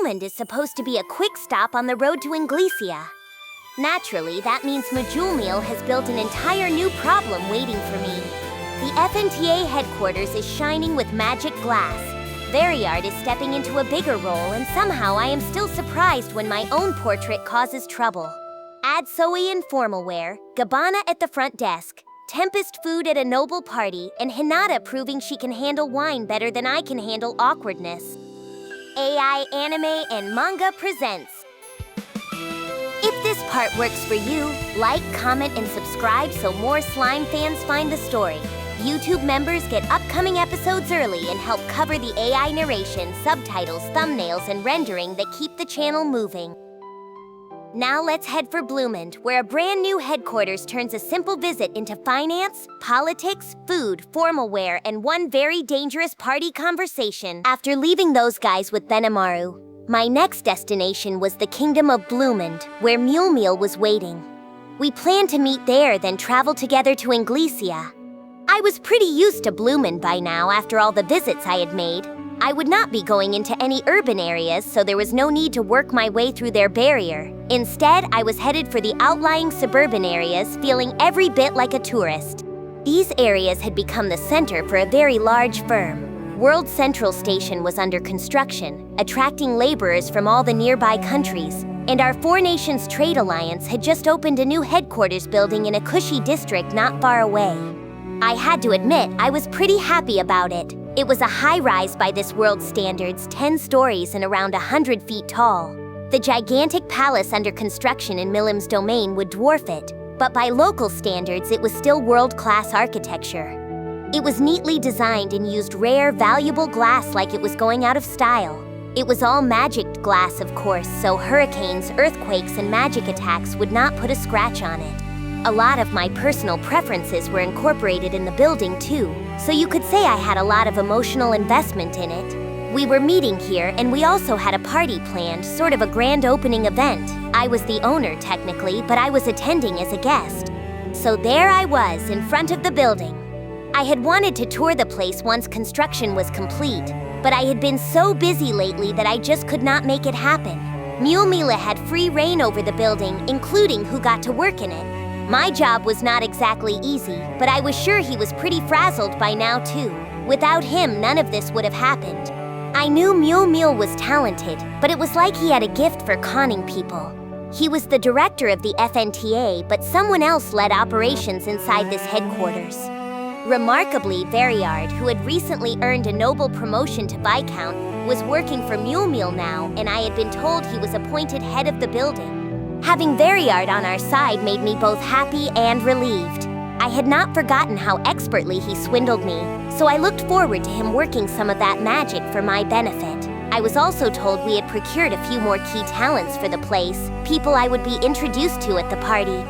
Blumund is supposed to be a quick stop on the road to Inglesia. Naturally, that means Mjollmile has built an entire new problem waiting for me. The FNTA headquarters is shining with magic glass. Veryard is stepping into a bigger role, and somehow I am still surprised when my own portrait causes trouble. Add Zoe in formal wear, Gabbana at the front desk, Tempest food at a noble party, and Hinata proving she can handle wine better than I can handle awkwardness. AI Anime and Manga presents. If this part works for you, like, comment, and subscribe so more slime fans find the story. YouTube members get upcoming episodes early and help cover the AI narration, subtitles, thumbnails, and rendering that keep the channel moving. Now let's head for Blumund, where a brand new headquarters turns a simple visit into finance, politics, food, formal wear, and one very dangerous party conversation. After leaving those guys with Rimuru, my next destination was the Kingdom of Blumund, where Mjollmile was waiting. We planned to meet there, then travel together to Inglesia. I was pretty used to Blumund by now after all the visits I had made. I would not be going into any urban areas, so there was no need to work my way through their barrier. Instead, I was headed for the outlying suburban areas, feeling every bit like a tourist. These areas had become the center for a very large firm. World Central Station was under construction, attracting laborers from all the nearby countries, and our Four Nations Trade Alliance had just opened a new headquarters building in a cushy district not far away. I had to admit, I was pretty happy about it. It was a high-rise by this world's standards, 10 stories and around 100 feet tall. The gigantic palace under construction in Milim's domain would dwarf it, but by local standards it was still world-class architecture. It was neatly designed and used rare, valuable glass like it was going out of style. It was all magic glass, of course, so hurricanes, earthquakes, and magic attacks would not put a scratch on it. A lot of my personal preferences were incorporated in the building too, so you could say I had a lot of emotional investment in it. We were meeting here, and we also had a party planned, sort of a grand opening event. I was the owner technically, but I was attending as a guest. So there I was, in front of the building. I had wanted to tour the place once construction was complete, but I had been so busy lately that I just could not make it happen. Mjollmile had free reign over the building, including who got to work in it. My job was not exactly easy, but I was sure he was pretty frazzled by now too. Without him, none of this would have happened. I knew Mjollmile was talented, but it was like he had a gift for conning people. He was the director of the FNTA, but someone else led operations inside this headquarters. Remarkably, Veryard, who had recently earned a noble promotion to Viscount, was working for Mjollmile now, and I had been told he was appointed head of the building. Having Veryard on our side made me both happy and relieved. I had not forgotten how expertly he swindled me, so I looked forward to him working some of that magic for my benefit. I was also told we had procured a few more key talents for the place, people I would be introduced to at the party.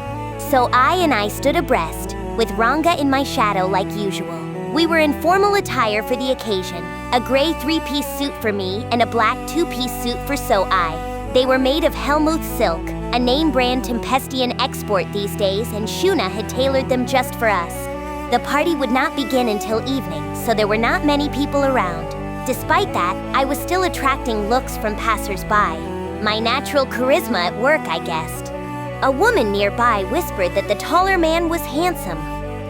So I stood abreast, with Ranga in my shadow like usual. We were in formal attire for the occasion, a gray 3-piece suit for me and a black 2-piece suit for Zoe. They were made of Helmuth silk, a name-brand Tempestian export these days, and Shuna had tailored them just for us. The party would not begin until evening, so there were not many people around. Despite that, I was still attracting looks from passers-by. My natural charisma at work, I guessed. A woman nearby whispered that the taller man was handsome.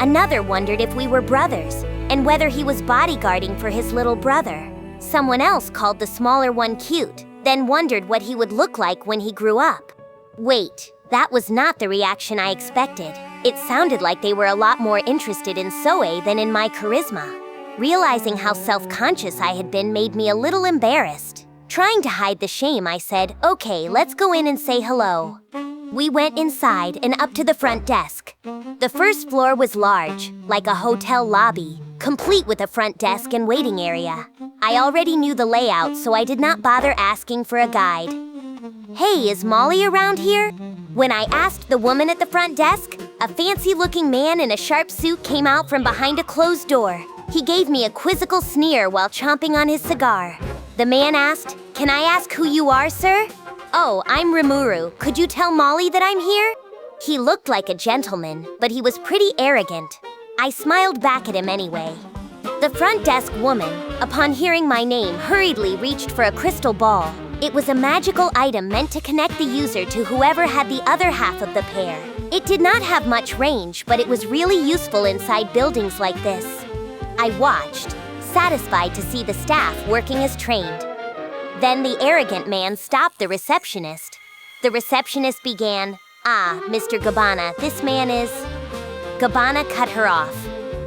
Another wondered if we were brothers, and whether he was bodyguarding for his little brother. Someone else called the smaller one cute, then wondered what he would look like when he grew up. Wait, that was not the reaction I expected. It sounded like they were a lot more interested in Zoe than in my charisma. Realizing how self-conscious I had been made me a little embarrassed. Trying to hide the shame, I said, "Okay, let's go in and say hello." We went inside and up to the front desk. The first floor was large, like a hotel lobby, complete with a front desk and waiting area. I already knew the layout, so I did not bother asking for a guide. "Hey, is Molly around here?" When I asked the woman at the front desk, a fancy-looking man in a sharp suit came out from behind a closed door. He gave me a quizzical sneer while chomping on his cigar. The man asked, "Can I ask who you are, sir?" "Oh, I'm Rimuru. Could you tell Molly that I'm here?" He looked like a gentleman, but he was pretty arrogant. I smiled back at him anyway. The front desk woman, upon hearing my name, hurriedly reached for a crystal ball. It was a magical item meant to connect the user to whoever had the other half of the pair. It did not have much range, but it was really useful inside buildings like this. I watched, satisfied to see the staff working as trained. Then the arrogant man stopped the receptionist. The receptionist began, Mr. Gabbana, this man is... Gabbana cut her off.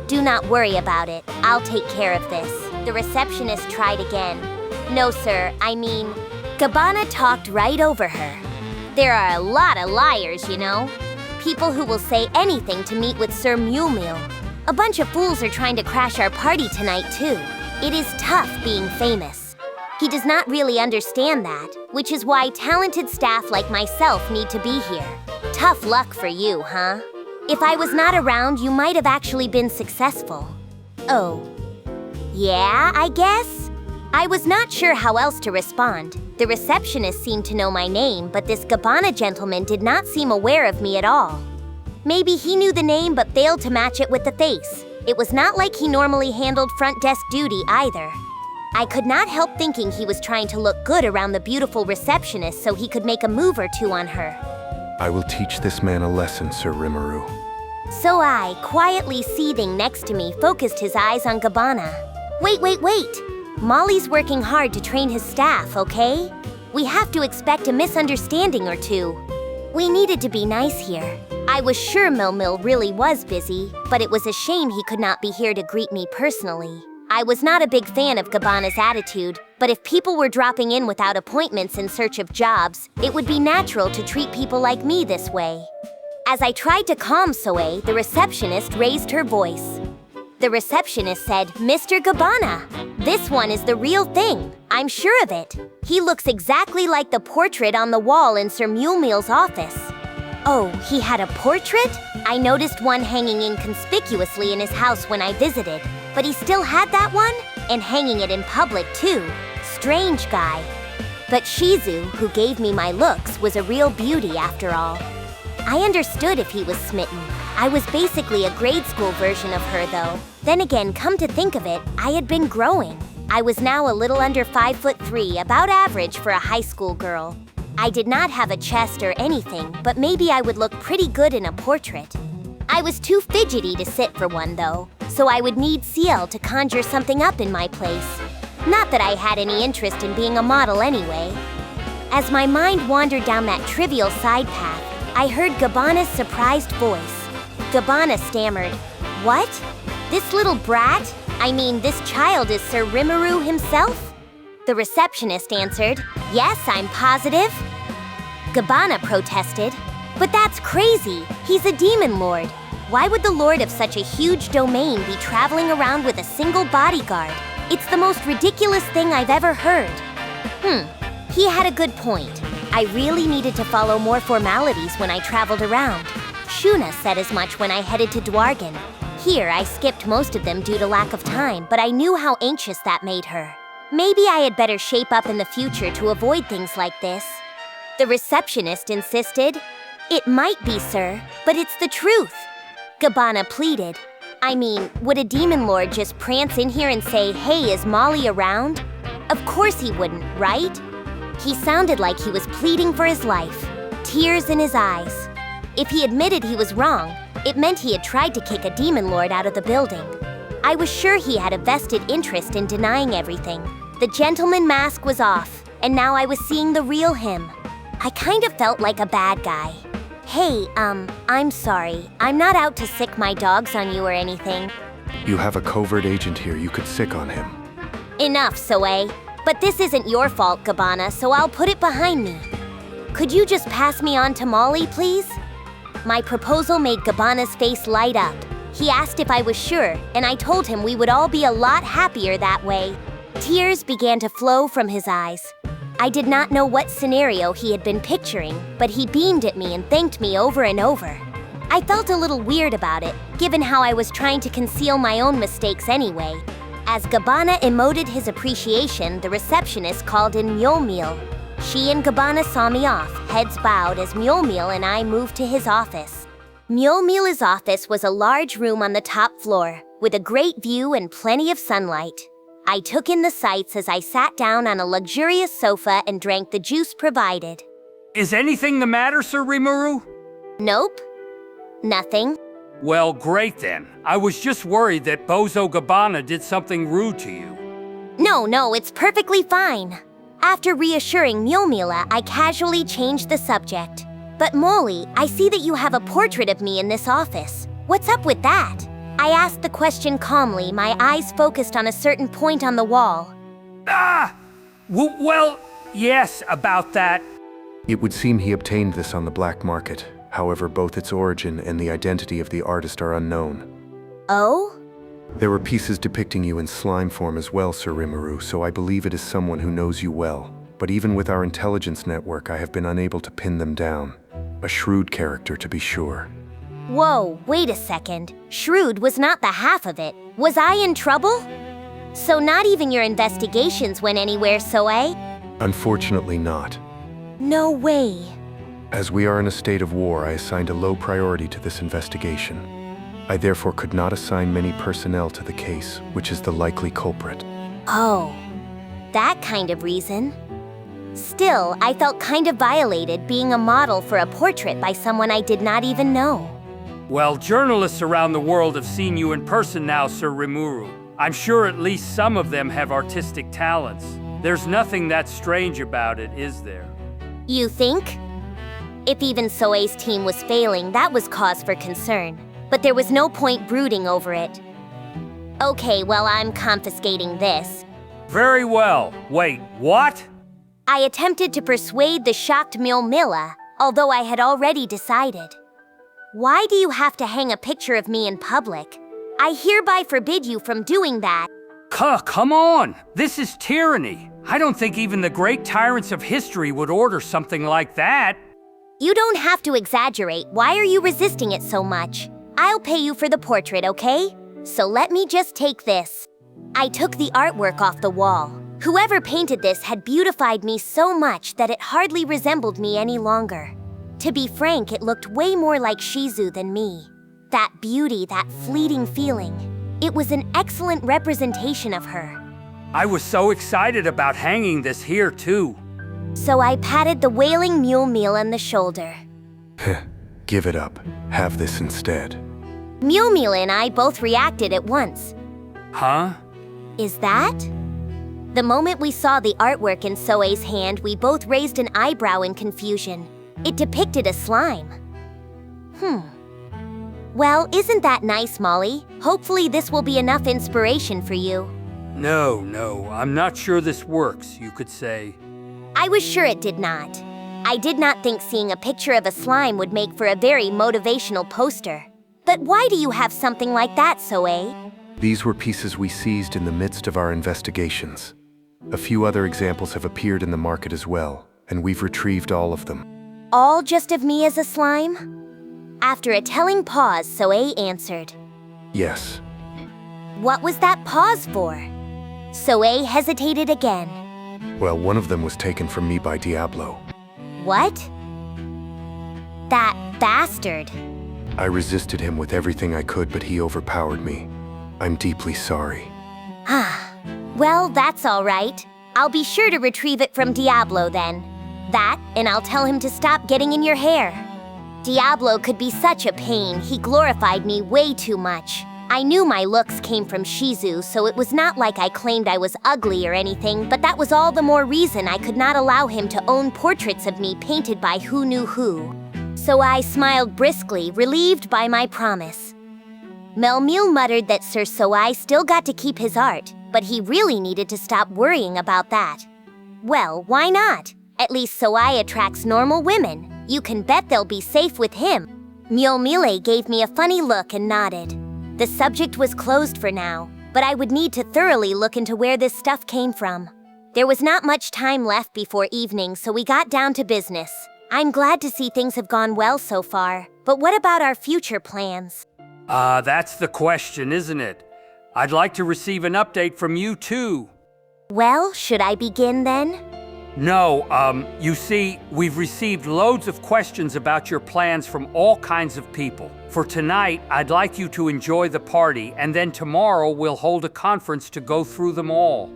Do not worry about it. I'll take care of this. The receptionist tried again. No, sir, I mean... Gabbana talked right over her. There are a lot of liars, you know. People who will say anything to meet with Sir Mjollmile. A bunch of fools are trying to crash our party tonight, too. It is tough being famous. He does not really understand that, which is why talented staff like myself need to be here. Tough luck for you, huh? If I was not around, you might have actually been successful. Oh. Yeah, I guess? I was not sure how else to respond. The receptionist seemed to know my name, but this Gabbana gentleman did not seem aware of me at all. Maybe he knew the name but failed to match it with the face. It was not like he normally handled front desk duty either. I could not help thinking he was trying to look good around the beautiful receptionist so he could make a move or two on her. I will teach this man a lesson, Sir Rimuru. So I, quietly seething next to me, focused his eyes on Gabbana. Wait! Molly's working hard to train his staff, okay? We have to expect a misunderstanding or two. We needed to be nice here. I was sure Mjollmile really was busy, but it was a shame he could not be here to greet me personally. I was not a big fan of Gabbana's attitude, but if people were dropping in without appointments in search of jobs, it would be natural to treat people like me this way. As I tried to calm Soe, the receptionist raised her voice. The receptionist said, Mr. Gabbana, this one is the real thing. I'm sure of it. He looks exactly like the portrait on the wall in Sir Mjollmile's office. Oh, he had a portrait? I noticed one hanging inconspicuously in his house when I visited, but he still had that one? And hanging it in public too. Strange guy. But Shizu, who gave me my looks, was a real beauty after all. I understood if he was smitten. I was basically a grade school version of her though. Then again, come to think of it, I had been growing. I was now a little under 5'3", about average for a high school girl. I did not have a chest or anything, but maybe I would look pretty good in a portrait. I was too fidgety to sit for one though, so I would need Ciel to conjure something up in my place. Not that I had any interest in being a model anyway. As my mind wandered down that trivial side path, I heard Gabbana's surprised voice. Gabbana stammered, What? This little brat? I mean, this child is Sir Rimuru himself? The receptionist answered, Yes, I'm positive. Gabbana protested, But that's crazy. He's a demon lord. Why would the lord of such a huge domain be traveling around with a single bodyguard? It's the most ridiculous thing I've ever heard. He had a good point. I really needed to follow more formalities when I traveled around. Shuna said as much when I headed to Dwargen. Here, I skipped most of them due to lack of time, but I knew how anxious that made her. Maybe I had better shape up in the future to avoid things like this. The receptionist insisted. It might be, sir, but it's the truth. Gabbana pleaded. I mean, would a demon lord just prance in here and say, Hey, is Molly around? Of course he wouldn't, right? He sounded like he was pleading for his life, tears in his eyes. If he admitted he was wrong, it meant he had tried to kick a demon lord out of the building. I was sure he had a vested interest in denying everything. The gentleman mask was off, and now I was seeing the real him. I kind of felt like a bad guy. Hey, I'm sorry. I'm not out to sick my dogs on you or anything. You have a covert agent here. You could sick on him. Enough, Soe. But this isn't your fault, Gabbana, so I'll put it behind me. Could you just pass me on to Molly, please? My proposal made Gabbana's face light up. He asked if I was sure, and I told him we would all be a lot happier that way. Tears began to flow from his eyes. I did not know what scenario he had been picturing, but he beamed at me and thanked me over and over. I felt a little weird about it, given how I was trying to conceal my own mistakes anyway. As Gabbana emoted his appreciation, the receptionist called in Mjollmile. She and Gabbana saw me off, heads bowed as Mjollmile and I moved to his office. Mjollmile's office was a large room on the top floor, with a great view and plenty of sunlight. I took in the sights as I sat down on a luxurious sofa and drank the juice provided. Is anything the matter, Sir Rimuru? Nope. Nothing. Well, great then. I was just worried that Bozo Gabbana did something rude to you. No, it's perfectly fine. After reassuring Mjollmile, I casually changed the subject. But Molly, I see that you have a portrait of me in this office. What's up with that? I asked the question calmly, my eyes focused on a certain point on the wall. Well, yes, about that. It would seem he obtained this on the black market. However, both its origin and the identity of the artist are unknown. Oh? There were pieces depicting you in slime form as well, Sir Rimuru, so I believe it is someone who knows you well. But even with our intelligence network, I have been unable to pin them down. A shrewd character, to be sure. Whoa, wait a second. Shrewd was not the half of it. Was I in trouble? So not even your investigations went anywhere, Soe? Unfortunately not. No way. As we are in a state of war, I assigned a low priority to this investigation. I therefore could not assign many personnel to the case, which is the likely culprit. Oh, that kind of reason. Still, I felt kind of violated being a model for a portrait by someone I did not even know. Well, journalists around the world have seen you in person now, Sir Rimuru. I'm sure at least some of them have artistic talents. There's nothing that strange about it, is there? You think? If even Soe's team was failing, that was cause for concern. But there was no point brooding over it. Okay, well, I'm confiscating this. Very well. Wait, what? I attempted to persuade the shocked Mjollmile, although I had already decided. Why do you have to hang a picture of me in public? I hereby forbid you from doing that. Come on! This is tyranny. I don't think even the great tyrants of history would order something like that. You don't have to exaggerate. Why are you resisting it so much? I'll pay you for the portrait, okay? So let me just take this. I took the artwork off the wall. Whoever painted this had beautified me so much that it hardly resembled me any longer. To be frank, it looked way more like Shizu than me. That beauty, that fleeting feeling. It was an excellent representation of her. I was so excited about hanging this here, too. So I patted the wailing Mjollmile on the shoulder. Give it up. Have this instead. Mjollmile and I both reacted at once. Huh? Is that? The moment we saw the artwork in Soe's hand, we both raised an eyebrow in confusion. It depicted a slime. Well, isn't that nice, Molly? Hopefully this will be enough inspiration for you. No, I'm not sure this works, you could say. I was sure it did not. I did not think seeing a picture of a slime would make for a very motivational poster. But why do you have something like that, Soe? These were pieces we seized in the midst of our investigations. A few other examples have appeared in the market as well, and we've retrieved all of them. All just of me as a slime? After a telling pause, Soe answered. Yes. What was that pause for? Soe hesitated again. Well, one of them was taken from me by Diablo. What? That bastard. I resisted him with everything I could, but he overpowered me. I'm deeply sorry. Well, that's all right. I'll be sure to retrieve it from Diablo then. That, and I'll tell him to stop getting in your hair. Diablo could be such a pain. He glorified me way too much. I knew my looks came from Shizu, so it was not like I claimed I was ugly or anything, but that was all the more reason I could not allow him to own portraits of me painted by who knew who. So I smiled briskly, relieved by my promise. Mjollmile muttered that Sir Soai still got to keep his art, but he really needed to stop worrying about that. Well, why not? At least Soai attracts normal women. You can bet they'll be safe with him. Mjollmile gave me a funny look and nodded. The subject was closed for now, but I would need to thoroughly look into where this stuff came from. There was not much time left before evening, so we got down to business. I'm glad to see things have gone well so far, but what about our future plans? That's the question, isn't it? I'd like to receive an update from you, too. Well, should I begin then? No, you see, we've received loads of questions about your plans from all kinds of people. For tonight, I'd like you to enjoy the party, and then tomorrow we'll hold a conference to go through them all.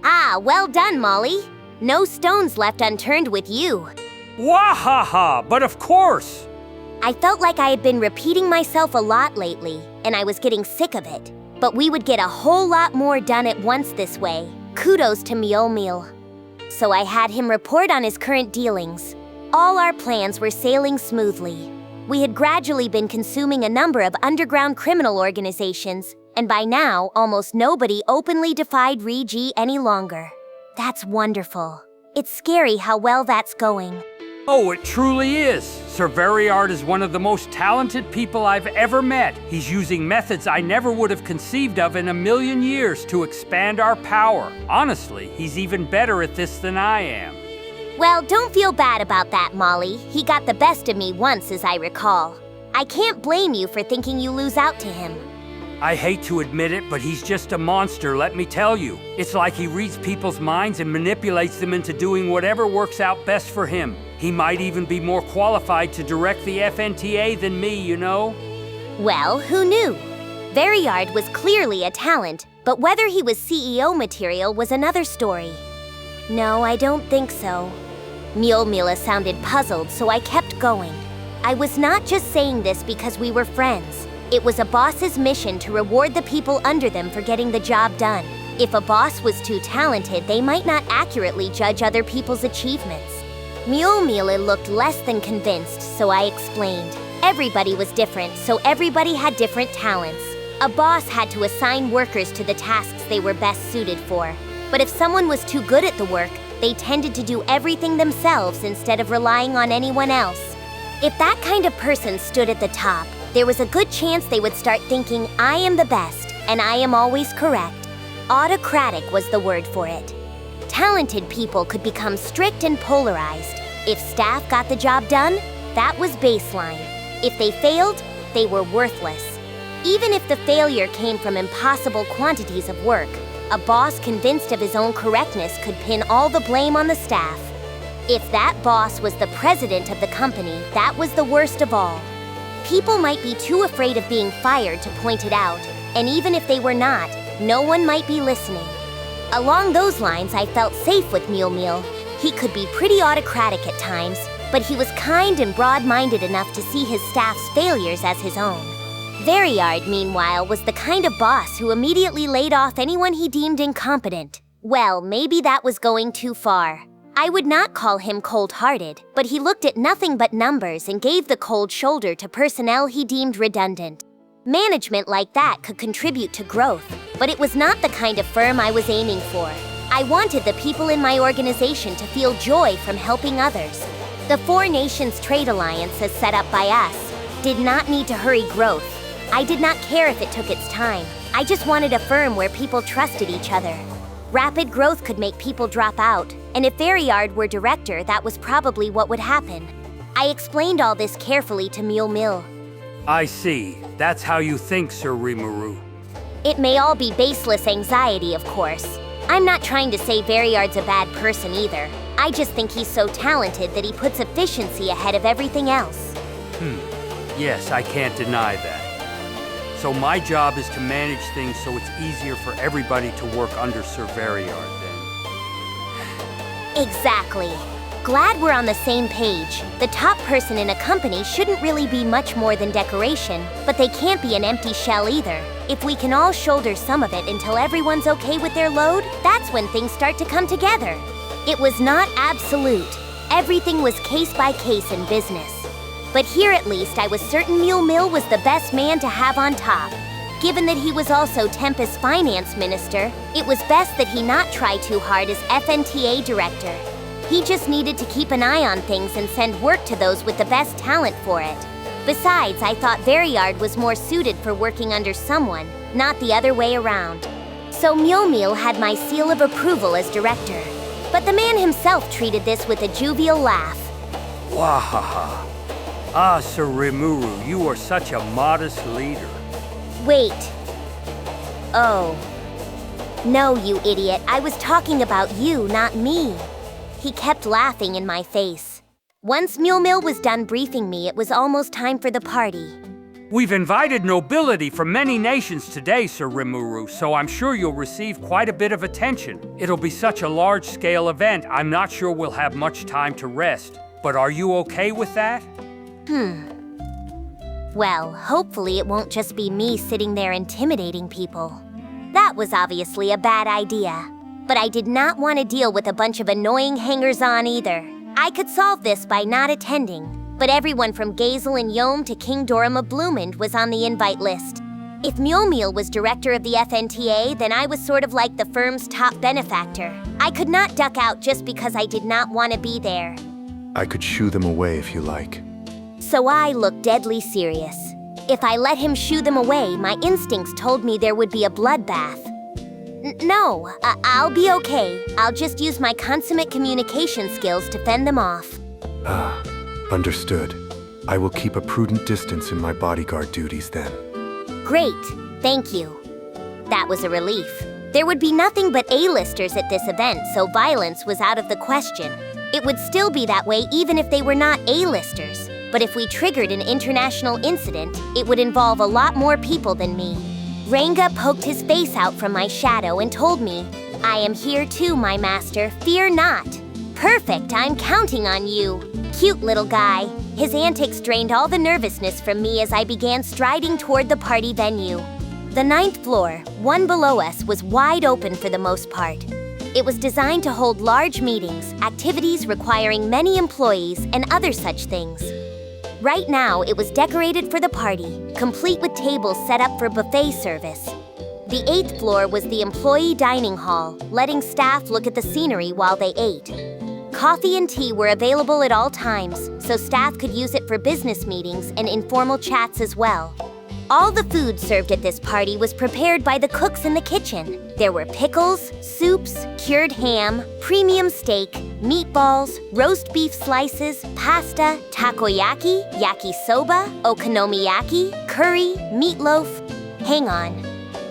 Ah, well done, Molly. No stones left unturned with you. Wahaha, but of course! I felt like I had been repeating myself a lot lately, and I was getting sick of it. But we would get a whole lot more done at once this way. Kudos to Mjollmile. So I had him report on his current dealings. All our plans were sailing smoothly. We had gradually been consuming a number of underground criminal organizations, and by now, almost nobody openly defied Regi any longer. That's wonderful. It's scary how well that's going. Oh, it truly is. Sir Veryard is one of the most talented people I've ever met. He's using methods I never would have conceived of in a million years to expand our power. Honestly, he's even better at this than I am. Well, don't feel bad about that, Molly. He got the best of me once, as I recall. I can't blame you for thinking you lose out to him. I hate to admit it, but he's just a monster, let me tell you. It's like he reads people's minds and manipulates them into doing whatever works out best for him. He might even be more qualified to direct the FNTA than me, you know? Well, who knew? Veryard was clearly a talent, but whether he was CEO material was another story. No, I don't think so. Mjollmile sounded puzzled, so I kept going. I was not just saying this because we were friends. It was a boss's mission to reward the people under them for getting the job done. If a boss was too talented, they might not accurately judge other people's achievements. Mjollmile looked less than convinced, so I explained. Everybody was different, so everybody had different talents. A boss had to assign workers to the tasks they were best suited for. But if someone was too good at the work, they tended to do everything themselves instead of relying on anyone else. If that kind of person stood at the top, there was a good chance they would start thinking, I am the best, and I am always correct. Autocratic was the word for it. Talented people could become strict and polarized. If staff got the job done, that was baseline. If they failed, they were worthless. Even if the failure came from impossible quantities of work, a boss convinced of his own correctness could pin all the blame on the staff. If that boss was the president of the company, that was the worst of all. People might be too afraid of being fired to point it out, and even if they were not, no one might be listening. Along those lines, I felt safe with Mjollmile. He could be pretty autocratic at times, but he was kind and broad-minded enough to see his staff's failures as his own. Veryard, meanwhile, was the kind of boss who immediately laid off anyone he deemed incompetent. Well, maybe that was going too far. I would not call him cold-hearted, but he looked at nothing but numbers and gave the cold shoulder to personnel he deemed redundant. Management like that could contribute to growth, but it was not the kind of firm I was aiming for. I wanted the people in my organization to feel joy from helping others. The Four Nations Trade Alliance, as set up by us, did not need to hurry growth. I did not care if it took its time. I just wanted a firm where people trusted each other. Rapid growth could make people drop out, and if Veryard were director, that was probably what would happen. I explained all this carefully to Mjollmile. I see. That's how you think, Sir Rimuru. It may all be baseless anxiety, of course. I'm not trying to say Veryard's a bad person either. I just think he's so talented that he puts efficiency ahead of everything else. Yes, I can't deny that. So my job is to manage things so it's easier for everybody to work under Sir Veryard, then. Exactly. Glad we're on the same page. The top person in a company shouldn't really be much more than decoration, but they can't be an empty shell either. If we can all shoulder some of it until everyone's okay with their load, that's when things start to come together. It was not absolute. Everything was case by case in business. But here at least I was certain Mjollmile was the best man to have on top. Given that he was also Tempest's finance minister, it was best that he not try too hard as FNTA director. He just needed to keep an eye on things and send work to those with the best talent for it. Besides, I thought Veryard was more suited for working under someone, not the other way around. So Mjollmile had my seal of approval as director. But the man himself treated this with a jovial laugh. Wahaha. Ah, Sir Rimuru, you are such a modest leader. Wait. Oh. No, you idiot. I was talking about you, not me. he kept laughing in my face. Once Mjollmile was done briefing me, it was almost time for the party. We've invited nobility from many nations today, Sir Rimuru, so I'm sure you'll receive quite a bit of attention. It'll be such a large-scale event, I'm not sure we'll have much time to rest. But are you okay with that? Well, hopefully it won't just be me sitting there intimidating people. That was obviously a bad idea. But I did not want to deal with a bunch of annoying hangers-on either. I could solve this by not attending. But everyone from Gazel and Yom to King Doram of Blumund was on the invite list. If Mjollmile was director of the FNTA, then I was sort of like the firm's top benefactor. I could not duck out just because I did not want to be there. I could shoo them away if you like. So I looked deadly serious. If I let him shoo them away, my instincts told me there would be a bloodbath. No, I'll be okay. I'll just use my consummate communication skills to fend them off. Understood. I will keep a prudent distance in my bodyguard duties then. Great, thank you. That was a relief. There would be nothing but A-listers at this event, so violence was out of the question. It would still be that way even if they were not A-listers. But if we triggered an international incident, it would involve a lot more people than me. Ranga poked his face out from my shadow and told me, "I am here too, my master, fear not." Perfect, I'm counting on you. Cute little guy. His antics drained all the nervousness from me as I began striding toward the party venue. The 9th floor, one below us, was wide open for the most part. It was designed to hold large meetings, activities requiring many employees, and other such things. Right now, it was decorated for the party, complete with tables set up for buffet service. The 8th floor was the employee dining hall, letting staff look at the scenery while they ate. Coffee and tea were available at all times, so staff could use it for business meetings and informal chats as well. All the food served at this party was prepared by the cooks in the kitchen. There were pickles, soups, cured ham, premium steak, meatballs, roast beef slices, pasta, takoyaki, yakisoba, okonomiyaki, curry, meatloaf. Hang on.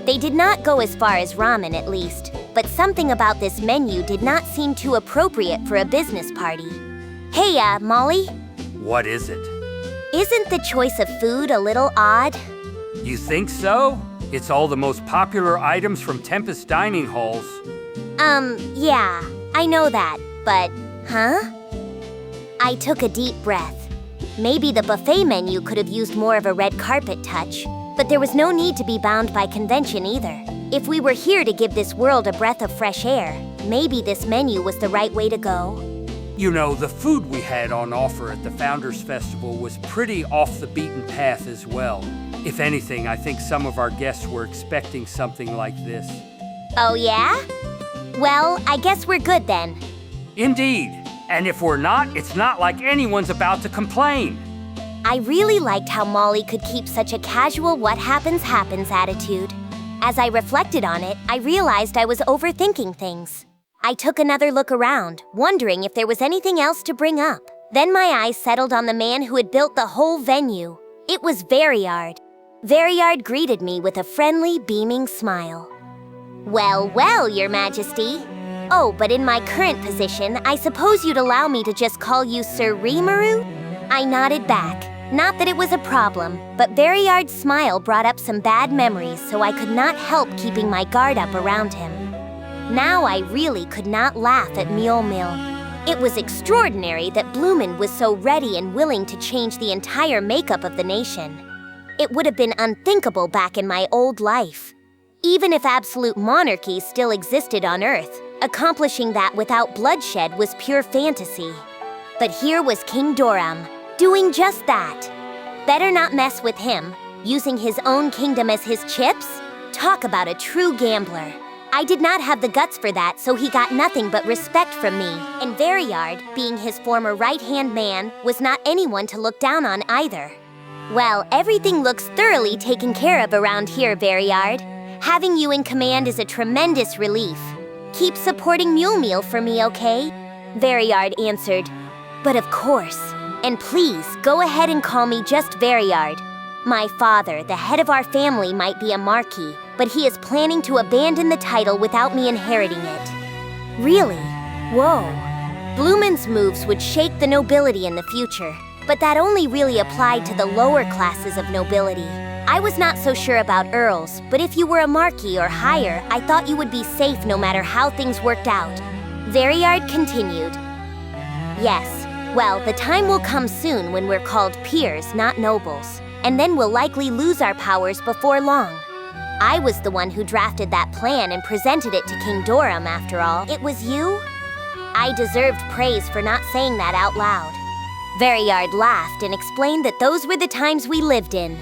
They did not go as far as ramen at least, but something about this menu did not seem too appropriate for a business party. Hey, Molly? What is it? Isn't the choice of food a little odd? You think so? It's all the most popular items from Tempest dining halls. Yeah, I know that, but, huh? I took a deep breath. Maybe the buffet menu could have used more of a red carpet touch, but there was no need to be bound by convention either. If we were here to give this world a breath of fresh air, maybe this menu was the right way to go. You know, the food we had on offer at the Founders Festival was pretty off the beaten path as well. If anything, I think some of our guests were expecting something like this. Oh yeah? Well, I guess we're good then. Indeed. And if we're not, it's not like anyone's about to complain. I really liked how Molly could keep such a casual what happens happens attitude. As I reflected on it, I realized I was overthinking things. I took another look around, wondering if there was anything else to bring up. Then my eyes settled on the man who had built the whole venue. It was Veryard. Veryard greeted me with a friendly, beaming smile. Well, well, Your Majesty. Oh, but in my current position, I suppose you'd allow me to just call you Sir Rimuru? I nodded back. Not that it was a problem, but Veryard's smile brought up some bad memories, so I could not help keeping my guard up around him. Now I really could not laugh at Mjollmile. It was extraordinary that Blumund was so ready and willing to change the entire makeup of the nation. It would have been unthinkable back in my old life. Even if absolute monarchy still existed on Earth, accomplishing that without bloodshed was pure fantasy. But here was King Doram, doing just that. Better not mess with him, using his own kingdom as his chips? Talk about a true gambler. I did not have the guts for that, so he got nothing but respect from me. And Veryard, being his former right-hand man, was not anyone to look down on either. Well, everything looks thoroughly taken care of around here, Veryard. Having you in command is a tremendous relief. Keep supporting Mjollmile for me, okay? Veryard answered. But of course. And please, go ahead and call me just Veryard. My father, the head of our family, might be a marquis, but he is planning to abandon the title without me inheriting it. Really? Whoa. Blumund's moves would shake the nobility in the future, but that only really applied to the lower classes of nobility. I was not so sure about earls, but if you were a marquis or higher, I thought you would be safe no matter how things worked out. Veryard continued. Yes, well, the time will come soon when we're called peers, not nobles, and then we'll likely lose our powers before long. I was the one who drafted that plan and presented it to King Dorum, after all. It was you? I deserved praise for not saying that out loud. Veryard laughed and explained that those were the times we lived in.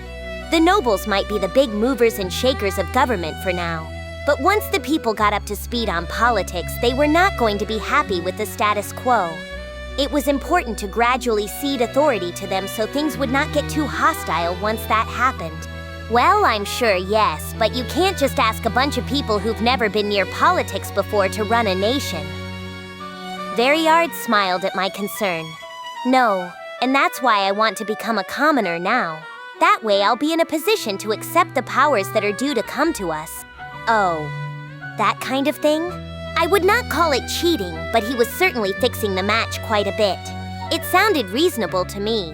The nobles might be the big movers and shakers of government for now, but once the people got up to speed on politics, they were not going to be happy with the status quo. It was important to gradually cede authority to them so things would not get too hostile once that happened. Well, I'm sure yes, but you can't just ask a bunch of people who've never been near politics before to run a nation. Veryard smiled at my concern. No, and that's why I want to become a commoner now. That way I'll be in a position to accept the powers that are due to come to us. Oh, that kind of thing? I would not call it cheating, but he was certainly fixing the match quite a bit. It sounded reasonable to me.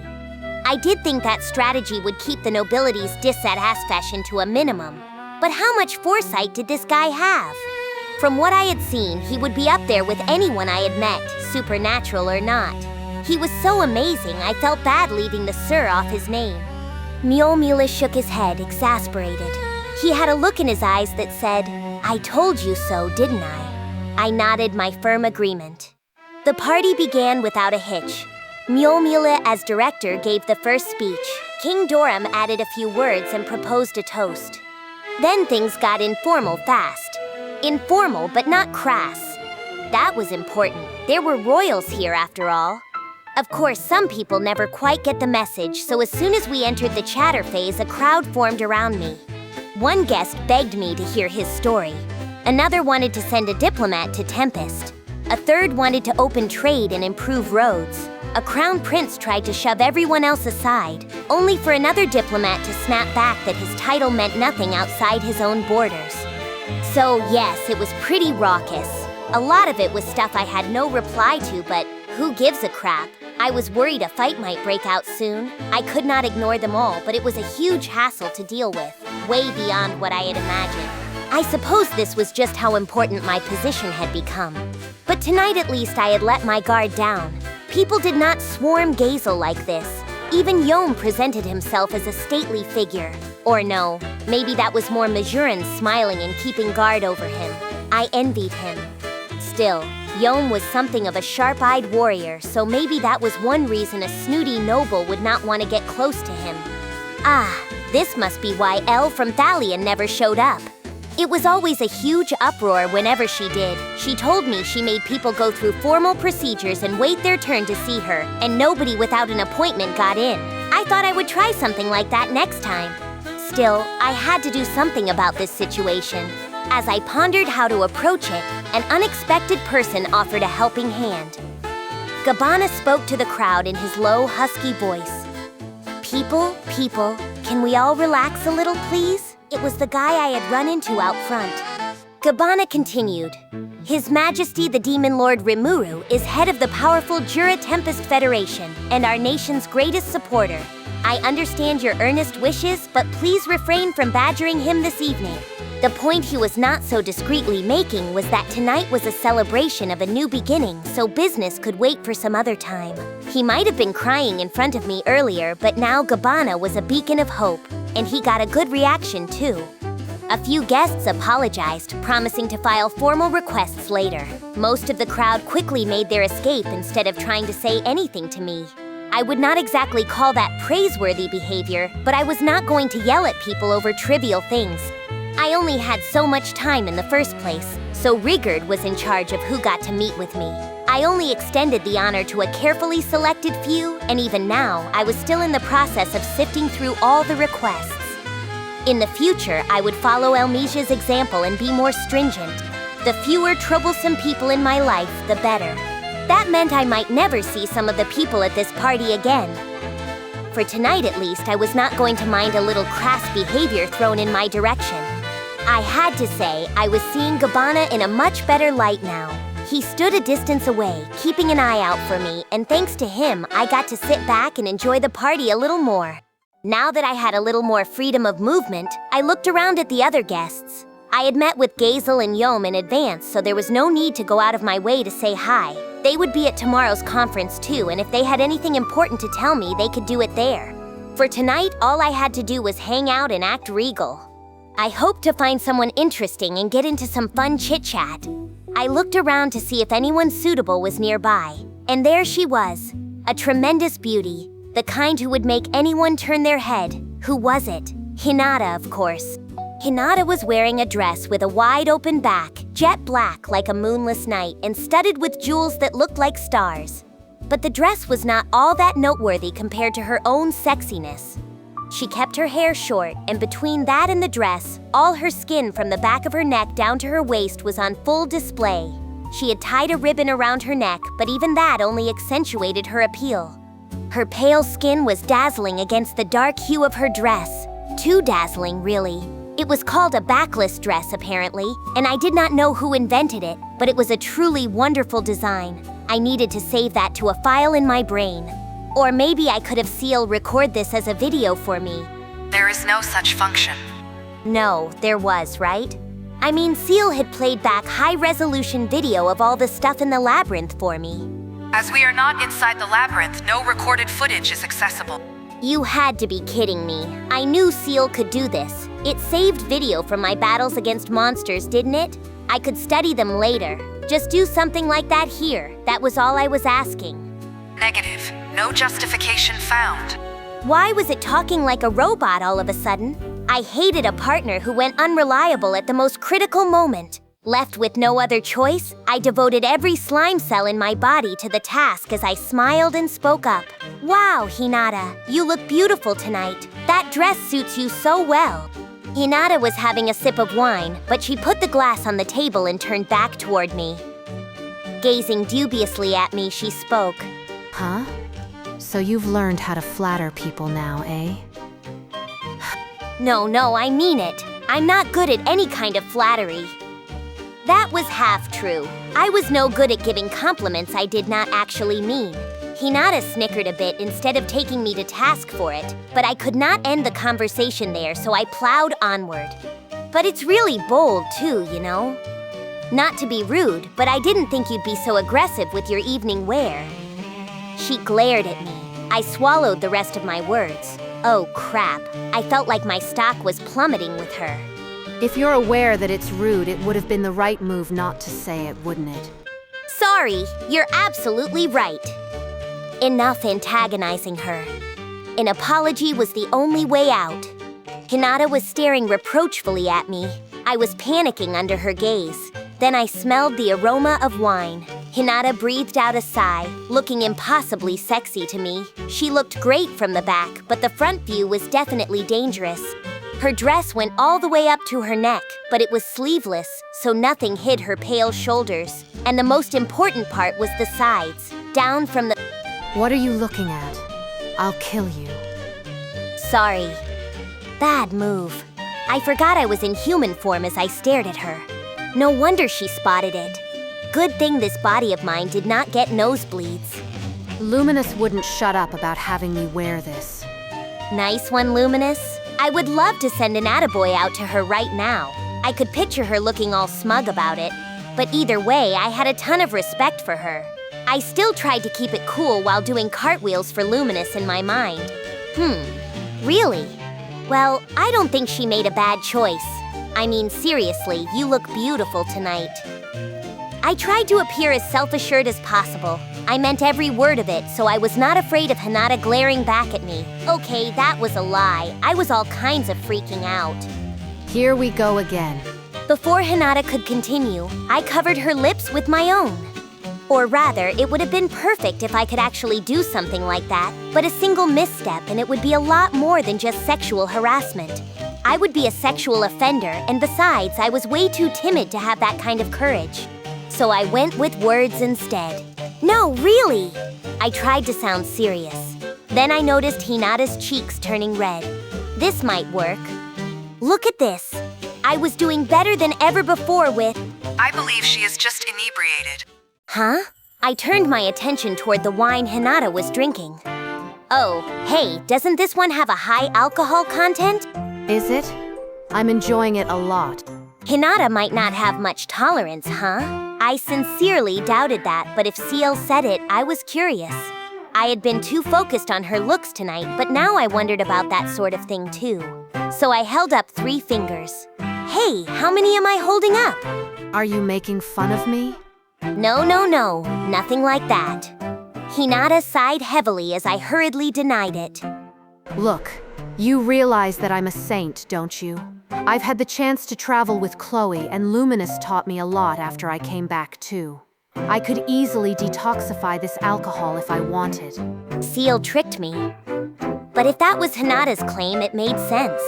I did think that strategy would keep the nobility's dissatisfaction to a minimum. But how much foresight did this guy have? From what I had seen, he would be up there with anyone I had met, supernatural or not. He was so amazing, I felt bad leaving the Sir off his name. Mjollmile shook his head, exasperated. He had a look in his eyes that said, "I told you so, didn't I?" I nodded my firm agreement. The party began without a hitch. Mjollmile, as director, gave the first speech. King Dorum added a few words and proposed a toast. Then things got informal fast. Informal, but not crass. That was important. There were royals here, after all. Of course, some people never quite get the message, so as soon as we entered the chatter phase, a crowd formed around me. One guest begged me to hear his story. Another wanted to send a diplomat to Tempest. A third wanted to open trade and improve roads. A crown prince tried to shove everyone else aside, only for another diplomat to snap back that his title meant nothing outside his own borders. So yes, it was pretty raucous. A lot of it was stuff I had no reply to, but who gives a crap? I was worried a fight might break out soon. I could not ignore them all, but it was a huge hassle to deal with, way beyond what I had imagined. I suppose this was just how important my position had become. But tonight at least I had let my guard down. People did not swarm Gazel like this. Even Yom presented himself as a stately figure. Or no, maybe that was more Majoran smiling and keeping guard over him. I envied him. Still, Yom was something of a sharp-eyed warrior, so maybe that was one reason a snooty noble would not want to get close to him. Ah, this must be why Elle from Thalion never showed up. It was always a huge uproar whenever she did. She told me she made people go through formal procedures and wait their turn to see her, and nobody without an appointment got in. I thought I would try something like that next time. Still, I had to do something about this situation. As I pondered how to approach it, an unexpected person offered a helping hand. Gabbana spoke to the crowd in his low, husky voice. People, can we all relax a little, please? It was the guy I had run into out front. Gabbana continued. His Majesty the Demon Lord Rimuru is head of the powerful Jura Tempest Federation and our nation's greatest supporter. I understand your earnest wishes, but please refrain from badgering him this evening. The point he was not so discreetly making was that tonight was a celebration of a new beginning, so business could wait for some other time. He might have been crying in front of me earlier, but now Gabbana was a beacon of hope, and he got a good reaction too. A few guests apologized, promising to file formal requests later. Most of the crowd quickly made their escape instead of trying to say anything to me. I would not exactly call that praiseworthy behavior, but I was not going to yell at people over trivial things. I only had so much time in the first place, so Rigurd was in charge of who got to meet with me. I only extended the honor to a carefully selected few, and even now, I was still in the process of sifting through all the requests. In the future, I would follow Elmesia's example and be more stringent. The fewer troublesome people in my life, the better. That meant I might never see some of the people at this party again. For tonight at least, I was not going to mind a little crass behavior thrown in my direction. I had to say, I was seeing Gabbana in a much better light now. He stood a distance away, keeping an eye out for me, and thanks to him, I got to sit back and enjoy the party a little more. Now that I had a little more freedom of movement, I looked around at the other guests. I had met with Gazel and Yom in advance, so there was no need to go out of my way to say hi. They would be at tomorrow's conference too, and if they had anything important to tell me, they could do it there. For tonight, all I had to do was hang out and act regal. I hoped to find someone interesting and get into some fun chit-chat. I looked around to see if anyone suitable was nearby, and there she was, a tremendous beauty, the kind who would make anyone turn their head. Who was it? Hinata, of course. Hinata was wearing a dress with a wide-open back, jet black like a moonless night, and studded with jewels that looked like stars. But the dress was not all that noteworthy compared to her own sexiness. She kept her hair short, and between that and the dress, all her skin from the back of her neck down to her waist was on full display. She had tied a ribbon around her neck, but even that only accentuated her appeal. Her pale skin was dazzling against the dark hue of her dress. Too dazzling, really. It was called a backless dress, apparently, and I did not know who invented it, but it was a truly wonderful design. I needed to save that to a file in my brain. Or maybe I could have Ciel record this as a video for me. There is no such function. No, there was, right? I mean, Ciel had played back high-resolution video of all the stuff in the labyrinth for me. As we are not inside the labyrinth, no recorded footage is accessible. You had to be kidding me. I knew Ciel could do this. It saved video from my battles against monsters, didn't it? I could study them later. Just do something like that here. That was all I was asking. Negative. No justification found. Why was it talking like a robot all of a sudden? I hated a partner who went unreliable at the most critical moment. Left with no other choice, I devoted every slime cell in my body to the task as I smiled and spoke up. Wow, Hinata, you look beautiful tonight. That dress suits you so well. Hinata was having a sip of wine, but she put the glass on the table and turned back toward me. Gazing dubiously at me, she spoke. Huh? So you've learned how to flatter people now, eh? No, I mean it. I'm not good at any kind of flattery. That was half true. I was no good at giving compliments I did not actually mean. Hinata snickered a bit instead of taking me to task for it, but I could not end the conversation there, so I plowed onward. But it's really bold too, you know? Not to be rude, but I didn't think you'd be so aggressive with your evening wear. She glared at me. I swallowed the rest of my words. Oh crap, I felt like my stock was plummeting with her. If you're aware that it's rude, it would have been the right move not to say it, wouldn't it? Sorry, you're absolutely right. Enough antagonizing her. An apology was the only way out. Hinata was staring reproachfully at me. I was panicking under her gaze. Then I smelled the aroma of wine. Hinata breathed out a sigh, looking impossibly sexy to me. She looked great from the back, but the front view was definitely dangerous. Her dress went all the way up to her neck, but it was sleeveless, so nothing hid her pale shoulders. And the most important part was the sides, down from the... What are you looking at? I'll kill you. Sorry. Bad move. I forgot I was in human form as I stared at her. No wonder she spotted it. Good thing this body of mine did not get nosebleeds. Luminous wouldn't shut up about having me wear this. Nice one, Luminous. I would love to send an attaboy out to her right now. I could picture her looking all smug about it. But either way, I had a ton of respect for her. I still tried to keep it cool while doing cartwheels for Luminous in my mind. Really? Well, I don't think she made a bad choice. I mean, seriously, you look beautiful tonight. I tried to appear as self-assured as possible. I meant every word of it, so I was not afraid of Hinata glaring back at me. Okay, that was a lie. I was all kinds of freaking out. Here we go again. Before Hinata could continue, I covered her lips with my own. Or rather, it would have been perfect if I could actually do something like that, but a single misstep and it would be a lot more than just sexual harassment. I would be a sexual offender, and besides, I was way too timid to have that kind of courage. So I went with words instead. No, really! I tried to sound serious. Then I noticed Hinata's cheeks turning red. This might work. Look at this. I was doing better than ever before with... I believe she is just inebriated. Huh? I turned my attention toward the wine Hinata was drinking. Oh, hey, doesn't this one have a high alcohol content? Is it? I'm enjoying it a lot. Hinata might not have much tolerance, huh? I sincerely doubted that, but if Ciel said it, I was curious. I had been too focused on her looks tonight, but now I wondered about that sort of thing too. So I held up 3 fingers. Hey, how many am I holding up? Are you making fun of me? No, nothing like that. Hinata sighed heavily as I hurriedly denied it. Look, you realize that I'm a saint, don't you? I've had the chance to travel with Chloe, and Luminous taught me a lot after I came back too. I could easily detoxify this alcohol if I wanted. Ciel tricked me. But if that was Hinata's claim, it made sense.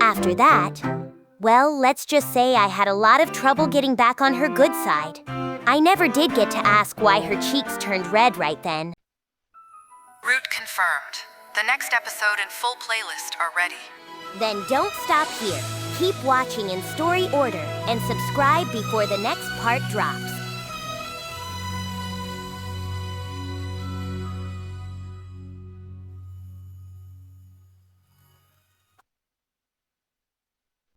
After that, well, let's just say I had a lot of trouble getting back on her good side. I never did get to ask why her cheeks turned red right then. Route confirmed. The next episode and full playlist are ready. Then don't stop here. Keep watching in story order and subscribe before the next part drops.